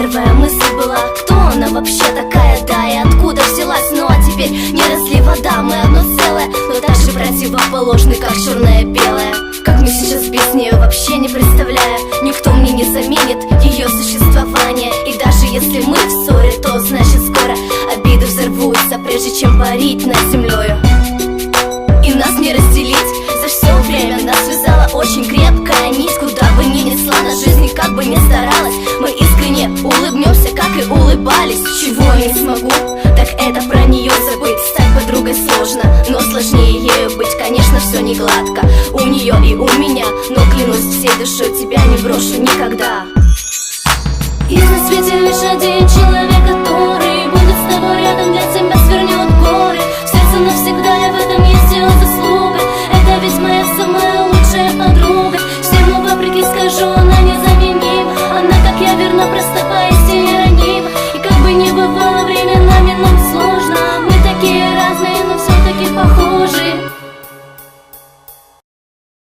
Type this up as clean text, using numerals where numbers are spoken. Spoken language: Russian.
первая мысль была: кто она вообще такая, да, и откуда взялась? Ну а теперь не разлей вода, мы одно целое, но так же противоположны, как черное-белое. Как мне сейчас без нее, вообще не представляю. Никто мне не заменит ее существование. И даже если мы в ссоре, то значит скоро обиды взорвутся, прежде чем парить над землею. И нас не разделить, за все время нас связала очень крепкая нить. Куда бы ни несла на жизнь, как бы ни старалась, мы искренне улыбнемся, как и улыбались. Чего я не смогу, так это про нее забыть. Стать подругой сложно, но сложнее ею быть. Конечно, все не гладко у нее и у меня, но клянусь всей душой, тебя не брошу никогда. И на свете лишь один